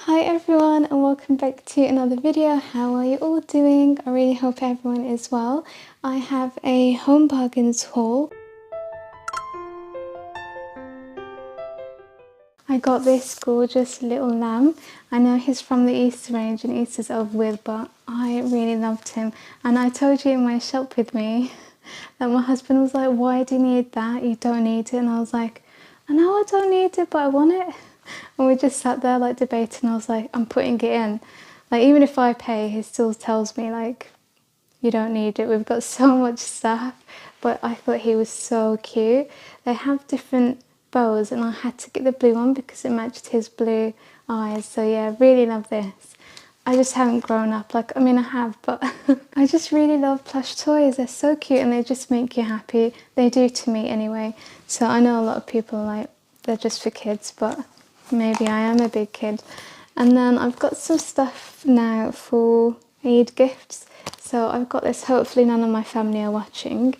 Hi everyone and welcome back to another video. How are you all doing? I really hope everyone is well. I have a Home Bargains haul. I got this gorgeous little lamb. I know he's from the Easter range and Easter's over with, but I really loved him. And I told you in my shop with me that my husband was like, why do you need that? You don't need it. And I was like, I know I don't need it, but I want it. And we just sat there like debating. I was like, I'm putting it in. Like, even if I pay, he still tells me like, you don't need it. We've got so much stuff. But I thought he was so cute. They have different bows and I had to get the blue one because it matched his blue eyes. So yeah, really love this. I just haven't grown up. Like, I mean, I have, but I just really love plush toys. They're so cute and they just make you happy. They do to me anyway. So I know a lot of people like, they're just for kids, but maybe I am a big kid. And then I've got some stuff now for Eid gifts. So I've got this, hopefully none of my family are watching.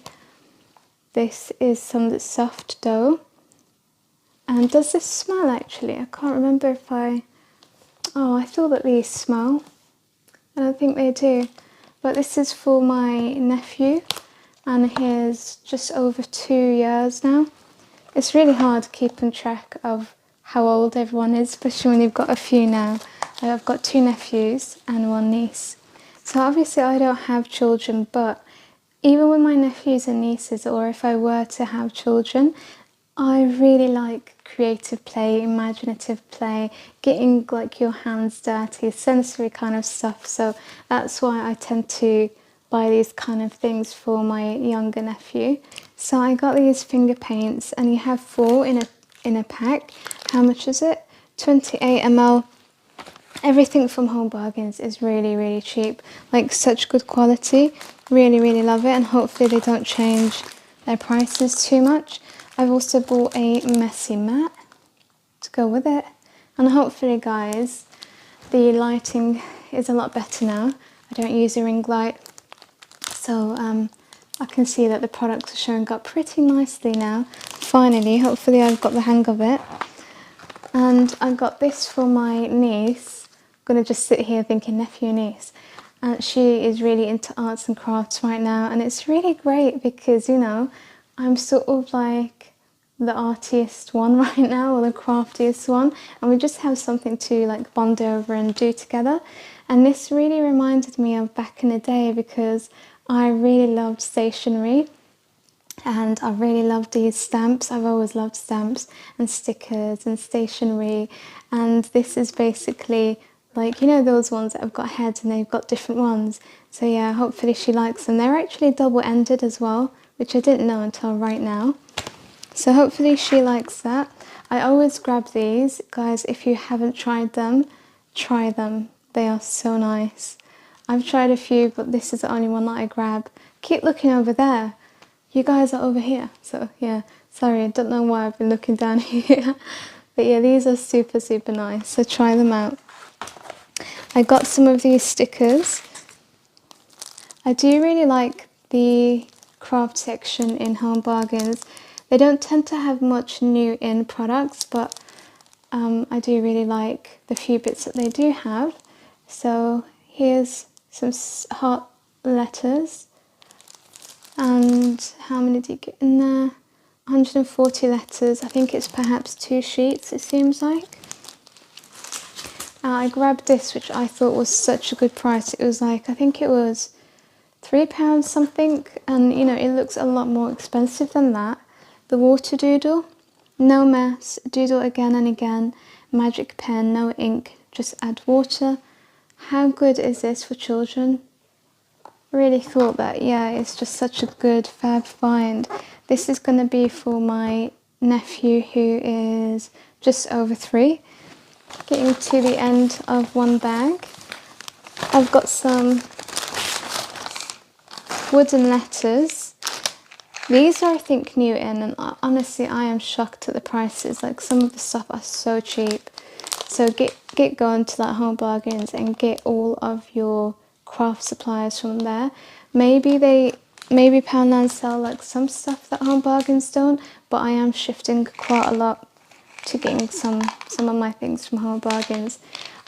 This is some soft dough. And does this smell actually? I can't remember if I feel that these smell. I don't think they do. But this is for my nephew and he's just over 2 years now. It's really hard keeping track of how old everyone is, especially when you've got a few now. I've got 2 nephews and 1 niece. So obviously I don't have children, but even with my nephews and nieces, or if I were to have children, I really like creative play, imaginative play, getting like your hands dirty, sensory kind of stuff. So that's why I tend to buy these kind of things for my younger nephew. So I got these finger paints and you have 4 in a pack. How much is it? 28 ml. Everything from Home Bargains is really cheap, like such good quality. Really love it, and hopefully they don't change their prices too much. I've also bought a messy mat to go with it, and hopefully guys the lighting is a lot better now. I don't use a ring light, so I can see that the products are showing up pretty nicely now. Finally, hopefully I've got the hang of it. And I got this for my niece. I'm gonna just sit here thinking nephew and niece. And she is really into arts and crafts right now, and it's really great because, you know, I'm sort of like the artiest one right now, or the craftiest one, and we just have something to like bond over and do together. And this really reminded me of back in the day because I really loved stationery. And I really love these stamps. I've always loved stamps and stickers and stationery. And this is basically like, you know, those ones that have got heads and they've got different ones. So yeah, hopefully she likes them. They're actually double-ended as well, which I didn't know until right now. So hopefully she likes that. I always grab these. Guys, if you haven't tried them, try them. They are so nice. I've tried a few, but this is the only one that I grab. Keep looking over there. You guys are over here, so yeah, sorry, I don't know why I've been looking down here. But yeah, these are super nice, so try them out. I got some of these stickers. I do really like the craft section in Home Bargains. They don't tend to have much new in products, but I do really like the few bits that they do have. So here's some heart letters. And how many do you get in there? 140 letters. I think it's perhaps 2 sheets, it seems like. I grabbed this, which I thought was such a good price. It was like, I think it was £3 something. And, you know, it looks a lot more expensive than that. The water doodle. No mess. Doodle again and again. Magic pen. No ink. Just add water. How good is this for children? Really thought that, yeah, it's just such a good fab find. This is going to be for my nephew who is just over 3. Getting to the end of one bag. I've got some wooden letters. These are, I think, new in, and honestly I am shocked at the prices. Like, some of the stuff are so cheap. So get going to that Home Bargains and get all of your craft supplies from there. Maybe Poundland sell like some stuff that Home Bargains don't, but I am shifting quite a lot to getting some of my things from Home Bargains.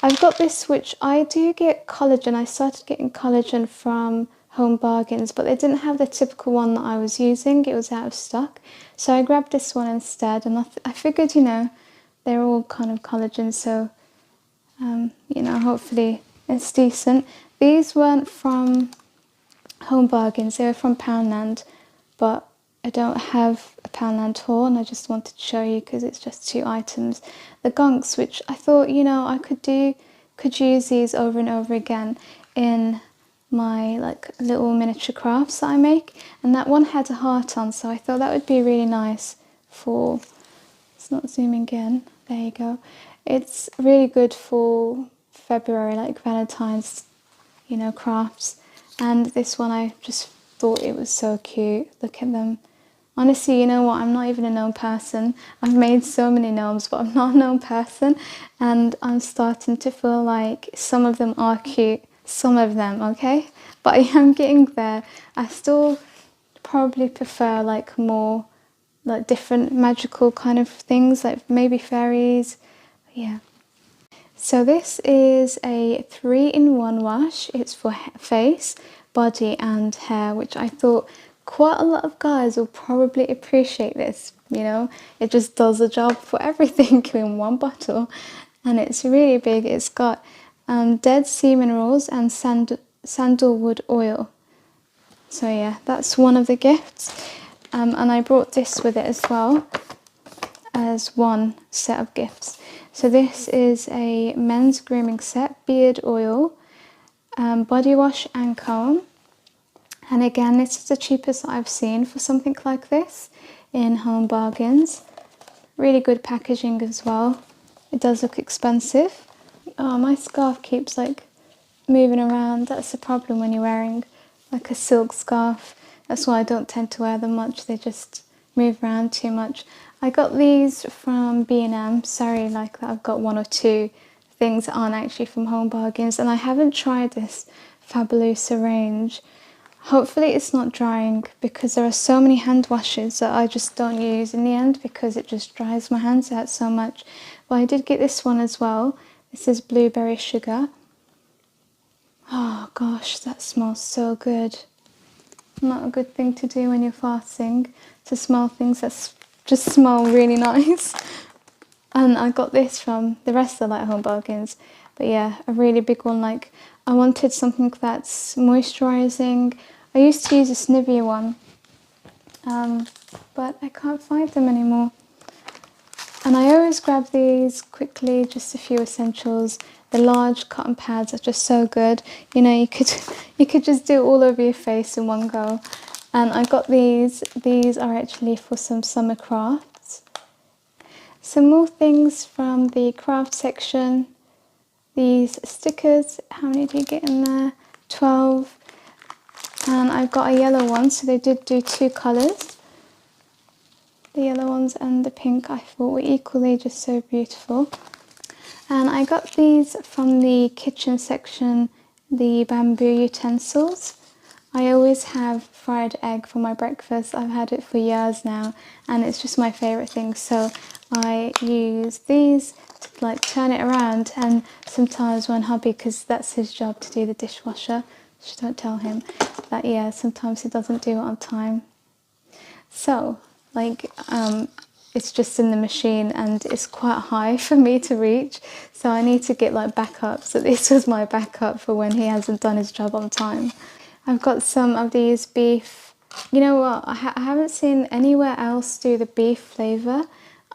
I've got this, which I do get collagen. I started getting collagen from Home Bargains, but they didn't have the typical one that I was using. It was out of stock. So I grabbed this one instead, and I figured, you know, they're all kind of collagen, so, you know, hopefully it's decent. These weren't from Home Bargains, they were from Poundland, but I don't have a Poundland haul, and I just wanted to show you because it's just 2 items. The gunks, which I thought, you know, I could use these over and over again in my like little miniature crafts that I make, and that one had a heart on, so I thought that would be really nice for, it's not zooming in, there you go. It's really good for February, like Valentine's, you know, crafts. And this one, I just thought it was so cute. Look at them. Honestly, you know what, I'm not even a gnome person. I've made so many gnomes, but I'm not a gnome person, and I'm starting to feel like some of them are cute, some of them, okay? But I am getting there. I still probably prefer like more like different magical kind of things, like maybe fairies, yeah. So this is a 3-in-1 wash. It's for face, body and hair, which I thought quite a lot of guys will probably appreciate this, you know. It just does the job for everything in one bottle, and it's really big. It's got dead sea minerals and sandalwood oil. So yeah, that's one of the gifts, and I brought this with it as well as one set of gifts. So this is a men's grooming set, beard oil, body wash and comb. And again, this is the cheapest I've seen for something like this in Home Bargains. Really good packaging as well. It does look expensive. Oh, my scarf keeps like moving around. That's the problem when you're wearing like a silk scarf. That's why I don't tend to wear them much. They just move around too much. I got these from B&M. Sorry, like that I've got 1 or 2 things that aren't actually from Home Bargains, and I haven't tried this Fabulosa range. Hopefully it's not drying, because there are so many hand washes that I just don't use in the end because it just dries my hands out so much. But I did get this one as well. This is blueberry sugar. Oh gosh, that smells so good. Not a good thing to do when you're fasting, to smell things that just smell really nice. And I got this from, the rest are like Home Bargains, but yeah, a really big one. Like, I wanted something that's moisturising. I used to use a Nivea one, but I can't find them anymore. And I always grab these quickly, just a few essentials. The large cotton pads are just so good. You know, you could just do it all over your face in one go. And I got these. These are actually for some summer crafts. Some more things from the craft section. These stickers, how many do you get in there? 12. And I've got a yellow one, so they did do 2 colours. The yellow ones and the pink I thought were equally just so beautiful. And I got these from the kitchen section, the bamboo utensils. I always have fried egg for my breakfast. I've had it for years now, and it's just my favourite thing. So I use these to like turn it around, and sometimes when hubby, because that's his job to do the dishwasher, just don't tell him that, yeah, sometimes he doesn't do it on time. So like it's just in the machine and it's quite high for me to reach, so I need to get like backup. So this was my backup for when he hasn't done his job on time. I've got some of these beef, you know what, I haven't seen anywhere else do the beef flavour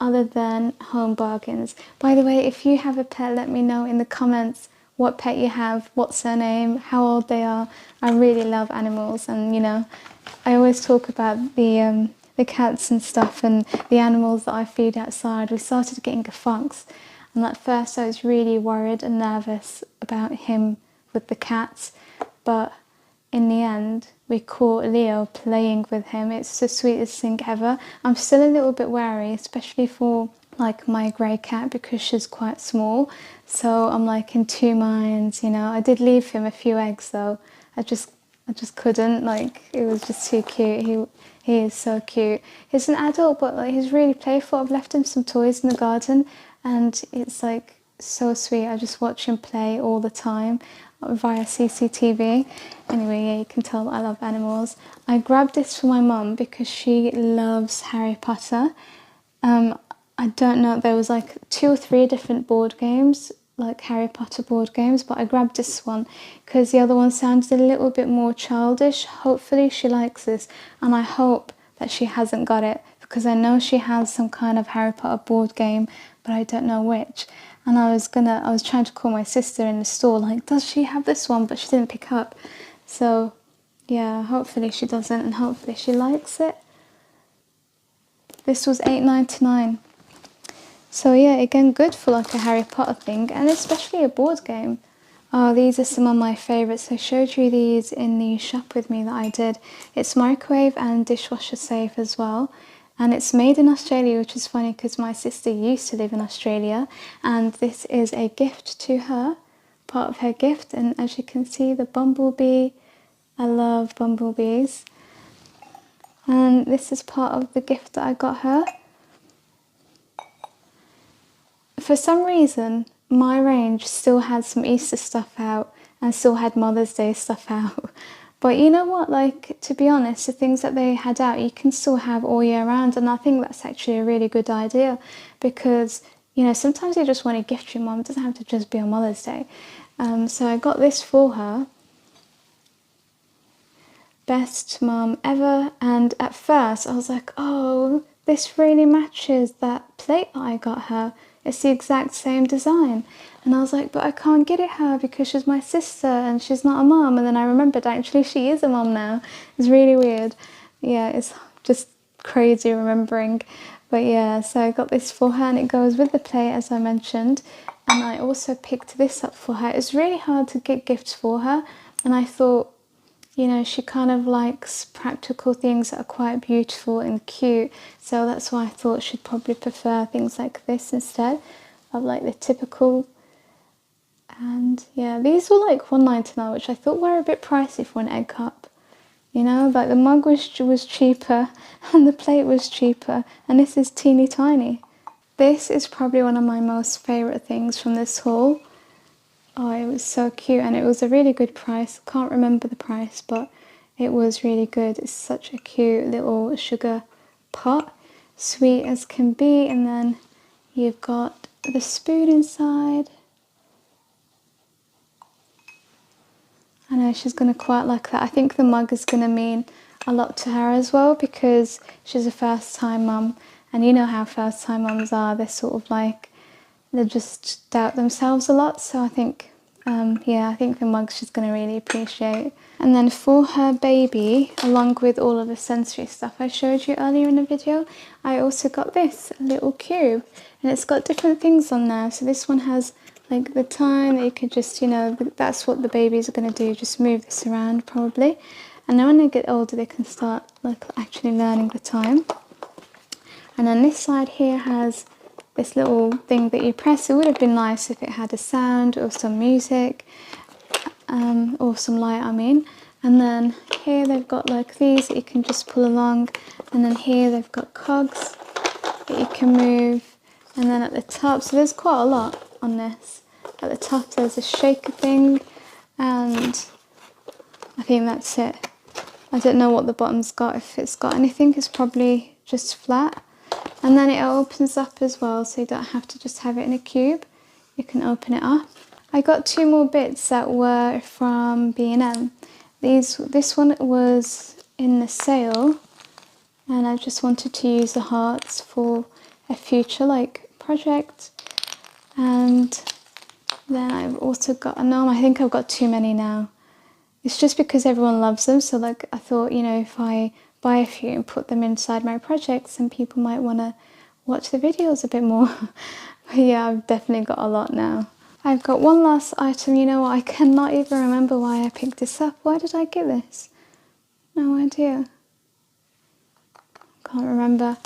other than Home Bargains. By the way, if you have a pet, let me know in the comments what pet you have, what's their name, how old they are. I really love animals, and you know, I always talk about the cats and stuff and the animals that I feed outside. We started getting a fox, and at first I was really worried and nervous about him with the cats, but in the end we caught Leo playing with him. It's the sweetest thing ever. I'm still a little bit wary, especially for like my grey cat, because she's quite small, so I'm like in 2 minds, you know. I did leave him a few eggs though. I just couldn't, like, it was just too cute. He is so cute. He's an adult, but like he's really playful. I've left him some toys in the garden, and it's like so sweet. I just watch him play all the time via CCTV. Anyway, yeah, you can tell I love animals. I grabbed this for my mum because she loves Harry Potter. I don't know, there was like 2 or 3 different board games, like Harry Potter board games, but I grabbed this one because the other one sounded a little bit more childish. Hopefully she likes this, and I hope that she hasn't got it, because I know she has some kind of Harry Potter board game, but I don't know which. And I was trying to call my sister in the store, like, does she have this one? But she didn't pick up. So yeah, hopefully she doesn't, and hopefully she likes it. This was £8.99. So yeah, again, good for like a Harry Potter thing, and especially a board game. Oh, these are some of my favourites. I showed you these in the shop with me that I did. It's microwave and dishwasher safe as well. And it's made in Australia, which is funny because my sister used to live in Australia. And this is a gift to her, part of her gift. And as you can see, the bumblebee. I love bumblebees. And this is part of the gift that I got her. For some reason, my range still had some Easter stuff out and still had Mother's Day stuff out. But you know what, like, to be honest, the things that they had out, you can still have all year round. And I think that's actually a really good idea because, you know, sometimes you just want to gift your mum. It doesn't have to just be on Mother's Day. So I got this for her. Best mum ever. And at first I was like, oh, this really matches that plate that I got her. It's the exact same design. And I was like, but I can't get it her because she's my sister and she's not a mum. And then I remembered actually she is a mum now. It's really weird. Yeah, it's just crazy remembering. But yeah, so I got this for her and it goes with the plate, as I mentioned. And I also picked this up for her. It's really hard to get gifts for her. And I thought, you know, she kind of likes practical things that are quite beautiful and cute. So that's why I thought she'd probably prefer things like this instead of like the typical. And yeah, these were like £1.99, which I thought were a bit pricey for an egg cup. You know, like the mug was cheaper and the plate was cheaper. And this is teeny tiny. This is probably one of my most favourite things from this haul. Oh, it was so cute and it was a really good price. Can't remember the price, but it was really good. It's such a cute little sugar pot, sweet as can be. And then you've got the spoon inside. I know she's going to quite like that. I think the mug is going to mean a lot to her as well because she's a first time mum. And you know how first time mums are. They're sort of like, they just doubt themselves a lot. So I think, yeah, I think the mug she's going to really appreciate. And then for her baby, along with all of the sensory stuff I showed you earlier in the video, I also got this, a little cube. And it's got different things on there. So this one has like the time that you could just, you know, that's what the babies are going to do, just move this around probably. And then when they get older, they can start like actually learning the time. And then this side here has this little thing that you press. It would have been nice if it had a sound or some music, or some light, I mean. And then here they've got like these that you can just pull along. And then here they've got cogs that you can move. And then at the top, so there's quite a lot on this. At the top there's a shaker thing, and I think that's it. I don't know what the bottom's got. If it's got anything, it's probably just flat. And then it opens up as well, so you don't have to just have it in a cube. You can open it up. I got 2 more bits that were from B&M. This one was in the sale, and I just wanted to use the hearts for a future like project. And then I've also got a gnome. I think I've got too many now. It's just because everyone loves them, so like I thought, you know, if I buy a few and put them inside my projects, and people might want to watch the videos a bit more. But yeah, I've definitely got a lot now. I've got one last item. You know what, I cannot even remember why I picked this up. Why did I get this? No idea. Can't remember.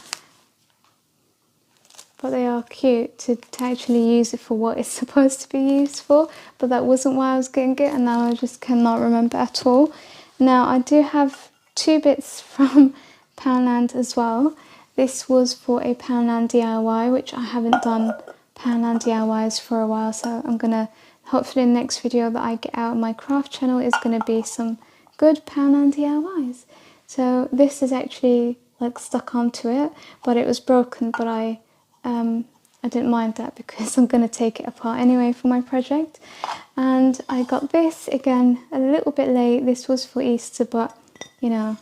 But they are cute to actually use it for what it's supposed to be used for. But that wasn't why I was getting it, and now I just cannot remember at all. Now I do have 2 bits from Poundland as well. This was for a Poundland DIY, which I haven't done Poundland DIYs for a while, so I'm gonna, hopefully the next video that I get out on my craft channel is gonna be some good Poundland DIYs. So this is actually like stuck onto it, but it was broken, but I didn't mind that because I'm going to take it apart anyway for my project. And I got this again a little bit late. This was for Easter, but you know,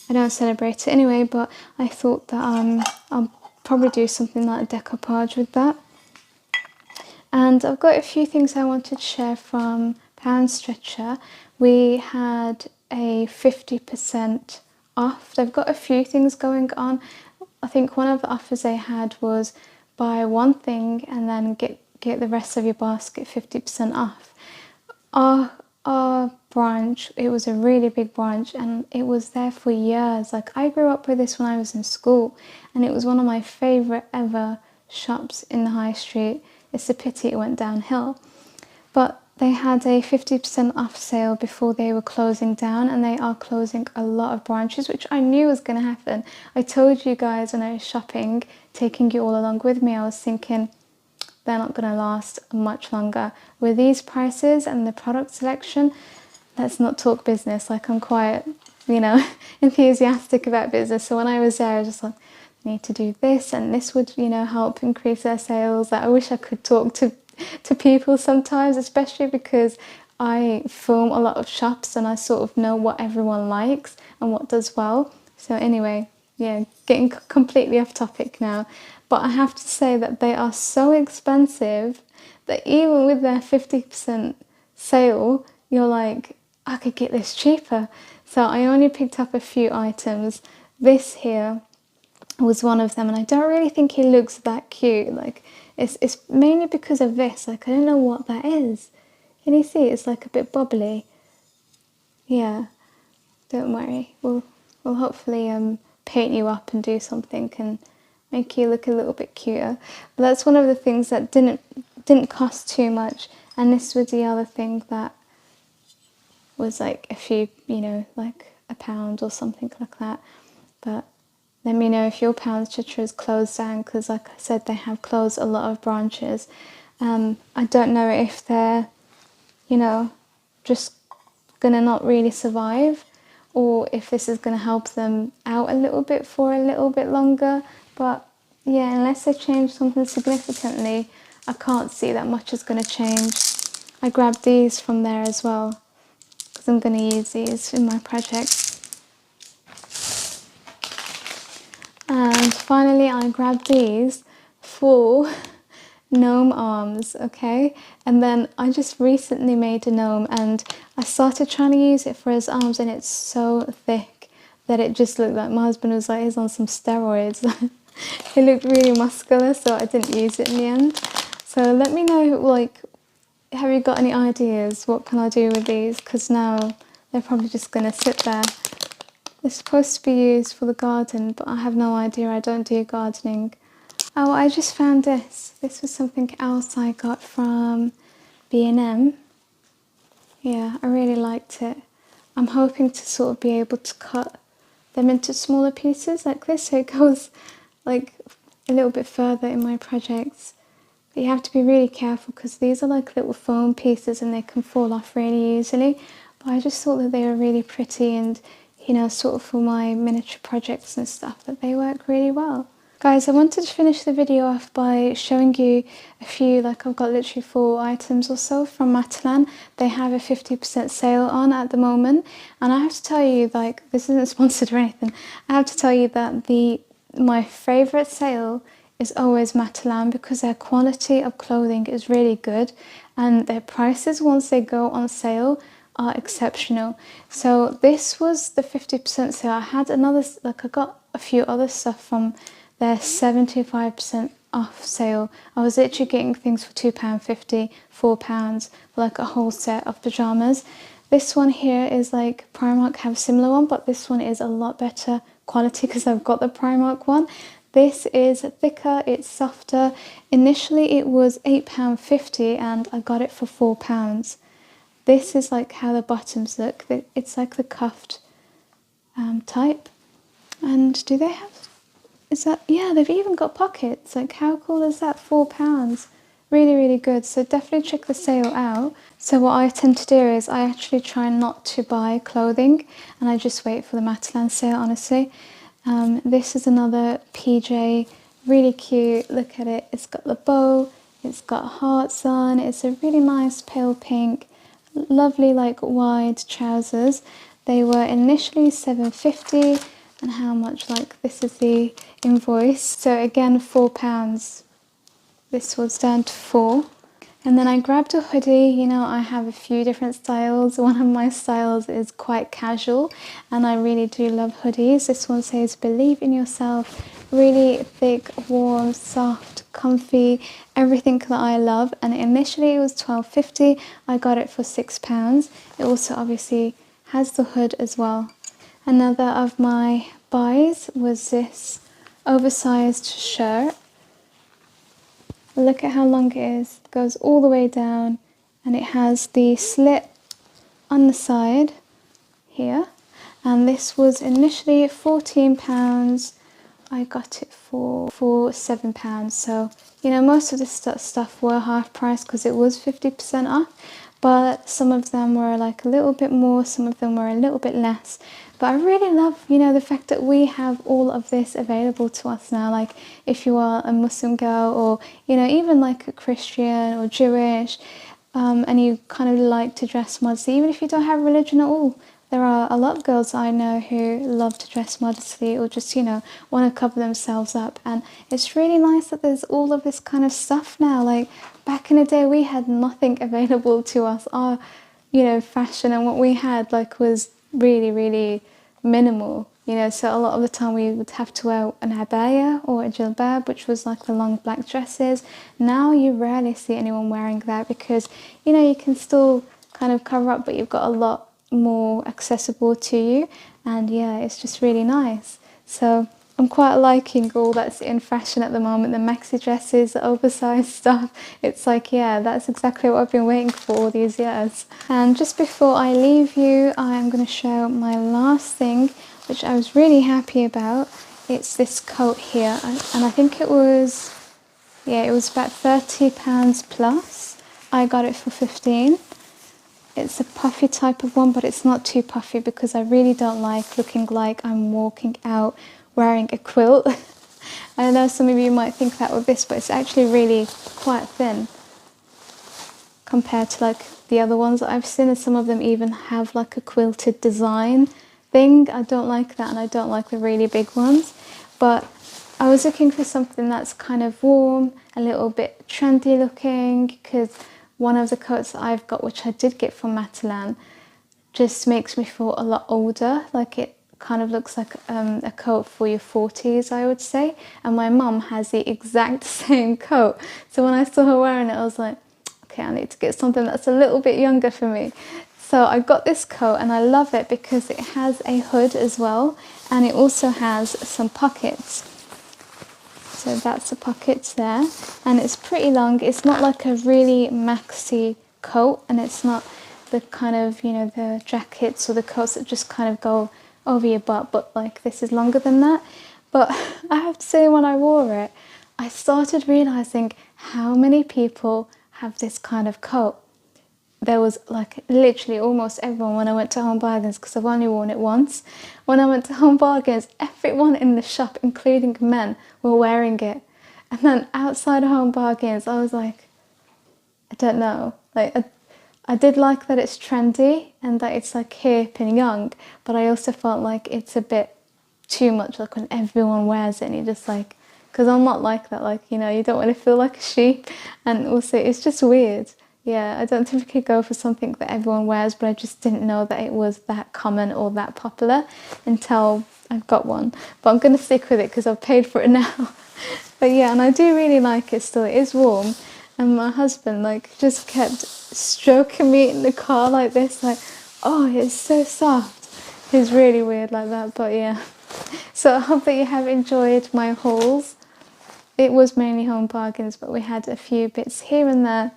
I don't celebrate it anyway, but I thought that I'll probably do something like a decoupage with that. And I've got a few things I wanted to share from Poundstretcher. We had a 50% off. They've got a few things going on. I think one of the offers they had was buy one thing and then get the rest of your basket 50% off. Our branch, it was a really big branch and it was there for years. Like, I grew up with this when I was in school and it was one of my favourite ever shops in the high street. It's a pity it went downhill. But they had a 50% off sale before they were closing down, and they are closing a lot of branches, which I knew was going to happen. I told you guys when I was shopping, taking you all along with me, I was thinking they're not going to last much longer. With these prices and the product selection, let's not talk business. Like, I'm quite, you know, enthusiastic about business. So when I was there, I was just like, I need to do this, and this would, you know, help increase their sales. Like, I wish I could talk to people sometimes, especially because I film a lot of shops and I sort of know what everyone likes and what does well. So anyway, yeah, getting completely off topic now, but I have to say that they are so expensive that even with their 50% sale, you're like, I could get this cheaper. So I only picked up a few items. This here was one of them, and I don't really think he looks that cute. Like, it's mainly because of this. Like, I don't know what that is. Can you see? It's like a bit bubbly. Yeah, don't worry. We'll hopefully paint you up and do something and make you look a little bit cuter. But that's one of the things that didn't cost too much. And this was the other thing that was like a few, you know, like £1 or something like that. But let me know if your Poundstretcher is closed down, because like I said, they have closed a lot of branches. I don't know if they're, you know, just gonna not really survive, or if this is gonna help them out a little bit for a little bit longer. But yeah, unless they change something significantly, I can't see that much is gonna change. I grabbed these from there as well, because I'm gonna use these in my project. And finally, I grabbed these for gnome arms, okay? And then I just recently made a gnome and I started trying to use it for his arms, and it's so thick that it just looked like my husband was like, he's on some steroids. It looked really muscular, so I didn't use it in the end. So let me know, like, have you got any ideas? What can I do with these? Because now they're probably just going to sit there. They're supposed to be used for the garden, but I have no idea. I don't do gardening. Oh, I just found this. This was something else I got from B&M. Yeah, I really liked it. I'm hoping to sort of be able to cut them into smaller pieces like this, so it goes like a little bit further in my projects. But you have to be really careful because these are like little foam pieces and they can fall off really easily. But I just thought that they were really pretty, and you know, sort of for my miniature projects and stuff, that they work really well. Guys, I wanted to finish the video off by showing you a few, like I've got literally 4 items or so from Matalan. They have a 50% sale on at the moment, and I have to tell you, like, this isn't sponsored or anything, I have to tell you that my favourite sale is always Matalan, because their quality of clothing is really good and their prices once they go on sale are exceptional. So this was the 50% sale. I had another, like I got a few other stuff from their 75% off sale. I was literally getting things for £2.50, £4, like a whole set of pyjamas. This one here is like, Primark have a similar one, but this one is a lot better quality because I've got the Primark one. This is thicker, it's softer. Initially it was £8.50 and I got it for £4. This is like how the bottoms look. It's like the cuffed type. And do they have Is that, yeah, they've even got pockets. Like, how cool is that? £4. Really, really good. So definitely check the sale out. So what I tend to do is I actually try not to buy clothing and I just wait for the Matalan sale, honestly. This is another PJ, really cute. Look at it. It's got the bow, it's got hearts on, it's a really nice pale pink, lovely like wide trousers. They were initially £7.50, and how much, like, this is the invoice. So again, £4. This was down to 4. And then I grabbed a hoodie. You know, I have a few different styles. One of my styles is quite casual and I really do love hoodies. This one says believe in yourself. Really thick, warm, soft, comfy, everything that I love. And initially it was £12.50. I got it for £6. It also obviously has the hood as well. Another of my buys was this oversized shirt. Look at how long it is. It goes all the way down and it has the slit on the side here. And this was initially £14. I got it for £7. So, you know, most of the stuff were half price because it was 50% off. But some of them were like a little bit more, some of them were a little bit less. But I really love, you know, the fact that we have all of this available to us now. Like, if you are a Muslim girl or, you know, even like a Christian or Jewish, and you kind of like to dress modestly, even if you don't have religion at all. There are a lot of girls I know who love to dress modestly or just, you know, want to cover themselves up. And it's really nice that there's all of this kind of stuff now. Like, back in the day, we had nothing available to us. Our, you know, fashion and what we had, like, was really, really minimal. You know, so a lot of the time we would have to wear an abaya or a jilbab, which was like the long black dresses. Now you rarely see anyone wearing that because, you know, you can still kind of cover up, but you've got a lot more accessible to you. And yeah, it's just really nice. So I'm quite liking all that's in fashion at the moment, the maxi dresses, the oversized stuff. It's like, yeah, that's exactly what I've been waiting for all these years. And just before I leave you, I'm going to show my last thing, which I was really happy about. It's this coat here, and I think it was, yeah, it was about £30 plus. I got it for 15. It's a puffy type of one, but it's not too puffy because I really don't like looking like I'm walking out wearing a quilt. I know some of you might think that with this, but it's actually really quite thin compared to like the other ones that I've seen, and some of them even have like a quilted design thing. I don't like that, and I don't like the really big ones. But I was looking for something that's kind of warm, a little bit trendy looking, because one of the coats that I've got, which I did get from Matalan, just makes me feel a lot older. Like, it kind of looks like a coat for your 40s, I would say. And my mum has the exact same coat. So when I saw her wearing it, I was like, okay, I need to get something that's a little bit younger for me. So I got this coat and I love it because it has a hood as well. And it also has some pockets. So that's the pockets there, and it's pretty long. It's not like a really maxi coat, and it's not the kind of, you know, the jackets or the coats that just kind of go over your butt, but like this is longer than that. But I have to say, when I wore it, I started realizing how many people have this kind of coat. There was like literally almost everyone when I went to Home Bargains, because I've only worn it once. When I went to Home Bargains, everyone in the shop, including men, were wearing it. And then outside of Home Bargains, I was like, I don't know. Like, I did like that it's trendy and that it's like hip and young, but I also felt like it's a bit too much, like when everyone wears it and you're just like, because I'm not like that, like, you know, you don't want to feel like a sheep, and also it's just weird. Yeah, I don't typically go for something that everyone wears, but I just didn't know that it was that common or that popular until I've got one. But I'm going to stick with it because I've paid for it now. But yeah, and I do really like it still. It is warm. And my husband, like, just kept stroking me in the car like this, like, oh, it's so soft. He's really weird like that, but yeah. So I hope that you have enjoyed my hauls. It was mainly Home Bargains, but we had a few bits here and there.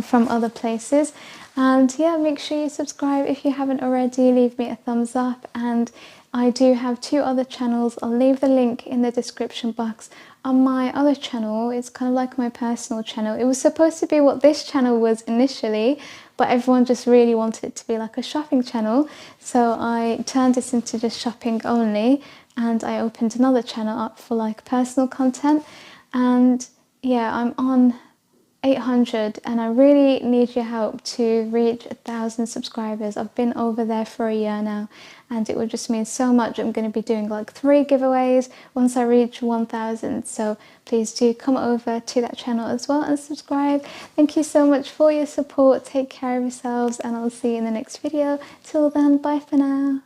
from other places. And yeah, make sure you subscribe if you haven't already. Leave me a thumbs up. And I do have 2 other channels. I'll leave the link in the description box. On my other channel, it's kind of like my personal channel. It was supposed to be what this channel was initially, but everyone just really wanted it to be like a shopping channel, so I turned this into just shopping only, and I opened another channel up for like personal content. And yeah, I'm on 800 and I really need your help to reach 1,000 subscribers. I've been over there for a year now, and it would just mean so much. I'm going to be doing like 3 giveaways once I reach 1,000, so please do come over to that channel as well and subscribe. Thank you so much for your support. Take care of yourselves, and I'll see you in the next video. Till then, bye for now.